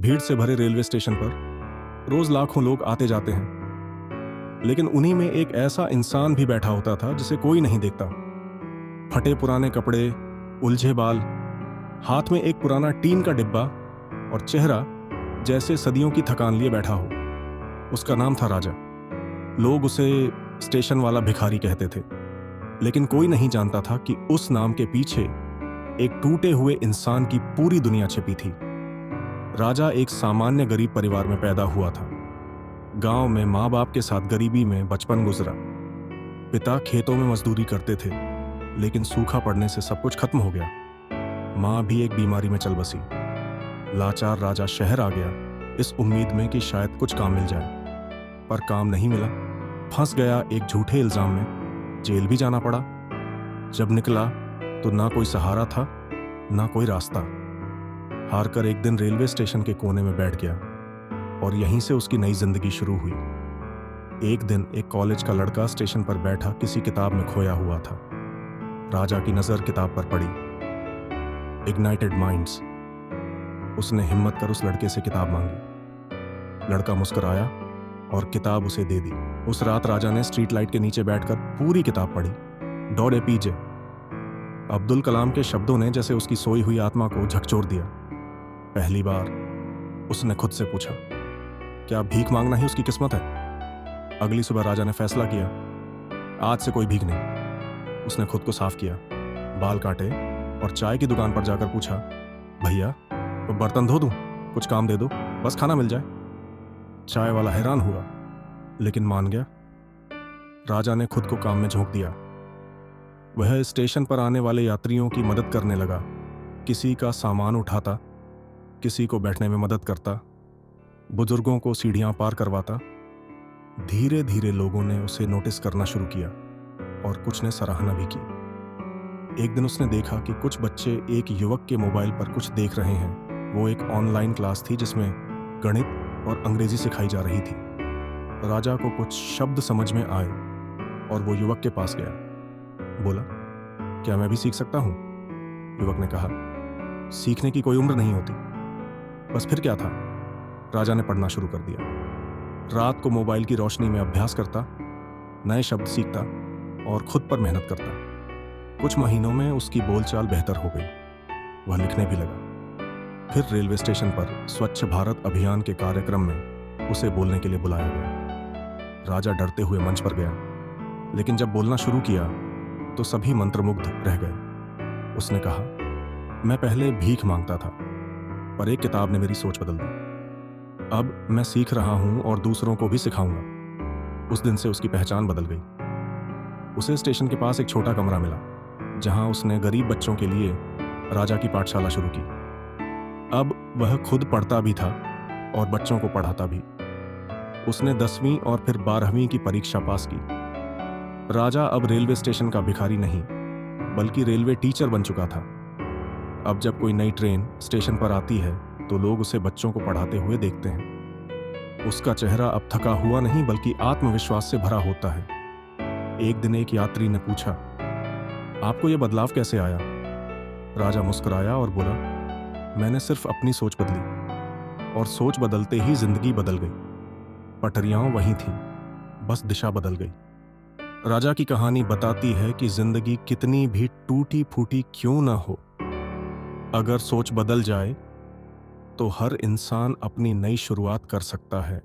भीड़ से भरे रेलवे स्टेशन पर रोज लाखों लोग आते जाते हैं, लेकिन उन्हीं में एक ऐसा इंसान भी बैठा होता था जिसे कोई नहीं देखता। फटे पुराने कपड़े, उलझे बाल, हाथ में एक पुराना टीन का डिब्बा और चेहरा जैसे सदियों की थकान लिए बैठा हो। उसका नाम था राजा। लोग उसे स्टेशन वाला भिखारी कहते थे, लेकिन कोई नहीं जानता था कि उस नाम के पीछे एक टूटे हुए इंसान की पूरी दुनिया छिपी थी। राजा एक सामान्य गरीब परिवार में पैदा हुआ था। गांव में माँ बाप के साथ गरीबी में बचपन गुजरा। पिता खेतों में मजदूरी करते थे, लेकिन सूखा पड़ने से सब कुछ खत्म हो गया। माँ भी एक बीमारी में चल बसी। लाचार राजा शहर आ गया, इस उम्मीद में कि शायद कुछ काम मिल जाए, पर काम नहीं मिला। फंस गया एक झूठे इल्जाम में, जेल भी जाना पड़ा। जब निकला तो ना कोई सहारा था, ना कोई रास्ता। हार कर एक दिन रेलवे स्टेशन के कोने में बैठ गया और यहीं से उसकी नई जिंदगी शुरू हुई। एक दिन एक कॉलेज का लड़का स्टेशन पर बैठा किसी किताब में खोया हुआ था। राजा की नजर किताब पर पड़ी, इग्नाइटेड माइंड्स। उसने हिम्मत कर उस लड़के से किताब मांगी। लड़का मुस्कुराया और किताब उसे दे दी। उस रात राजा ने स्ट्रीट लाइट के नीचे बैठकर पूरी किताब पढ़ी। दौड़े पीजे। अब्दुल कलाम के शब्दों ने जैसे उसकी सोई हुई आत्मा को झकझोर दिया। पहली बार उसने खुद से पूछा, क्या भीख मांगना ही उसकी किस्मत है? अगली सुबह राजा ने फैसला किया, आज से कोई भीख नहीं। उसने खुद को साफ किया, बाल काटे और चाय की दुकान पर जाकर पूछा, भैया तो बर्तन धो दूं, कुछ काम दे दो, बस खाना मिल जाए। चाय वाला हैरान हुआ, लेकिन मान गया। राजा ने खुद को काम में झोंक दिया। वह स्टेशन पर आने वाले यात्रियों की मदद करने लगा। किसी का सामान उठाता, किसी को बैठने में मदद करता, बुजुर्गों को सीढ़ियां पार करवाता। धीरे धीरे लोगों ने उसे नोटिस करना शुरू किया और कुछ ने सराहना भी की। एक दिन उसने देखा कि कुछ बच्चे एक युवक के मोबाइल पर कुछ देख रहे हैं। वो एक ऑनलाइन क्लास थी जिसमें गणित और अंग्रेजी सिखाई जा रही थी। राजा को कुछ शब्द समझ में आए और वो युवक के पास गया। बोला, क्या मैं भी सीख सकता हूं? युवक ने कहा, सीखने की कोई उम्र नहीं होती। बस फिर क्या था? राजा ने पढ़ना शुरू कर दिया। रात को मोबाइल की रोशनी में अभ्यास करता, नए शब्द सीखता और खुद पर मेहनत करता। कुछ महीनों में उसकी बोलचाल बेहतर हो गई। वह लिखने भी लगा। फिर रेलवे स्टेशन पर स्वच्छ भारत अभियान के कार्यक्रम में उसे बोलने के लिए बुलाया गया। राजा डरते हुए मंच पर गया, लेकिन जब बोलना शुरू किया तो सभी मंत्रमुग्ध रह गए। उसने कहा, मैं पहले भीख मांगता था, पर एक किताब ने मेरी सोच बदल दी। अब मैं सीख रहा हूं और दूसरों को भी सिखाऊंगा। उस दिन से उसकी पहचान बदल गई। उसे स्टेशन के पास एक छोटा कमरा मिला, जहां उसने गरीब बच्चों के लिए राजा की पाठशाला शुरू की। अब वह खुद पढ़ता भी था और बच्चों को पढ़ाता भी। उसने 10वीं और फिर 12वीं की परीक्षा पास की। राजा अब रेलवे स्टेशन का भिखारी नहीं, बल्कि रेलवे टीचर बन चुका था। अब जब कोई नई ट्रेन स्टेशन पर आती है तो लोग उसे बच्चों को पढ़ाते हुए देखते हैं। उसका चेहरा अब थका हुआ नहीं, बल्कि आत्मविश्वास से भरा होता है। एक दिन एक यात्री ने पूछा, आपको यह बदलाव कैसे आया? राजा मुस्कुराया और बोला, मैंने सिर्फ अपनी सोच बदली, और सोच बदलते ही जिंदगी बदल गई। पटरियां वहीं थीं, बस दिशा बदल गई। राजा की कहानी बताती है कि जिंदगी कितनी भी टूटी फूटी क्यों ना हो, अगर सोच बदल जाए तो हर इंसान अपनी नई शुरुआत कर सकता है।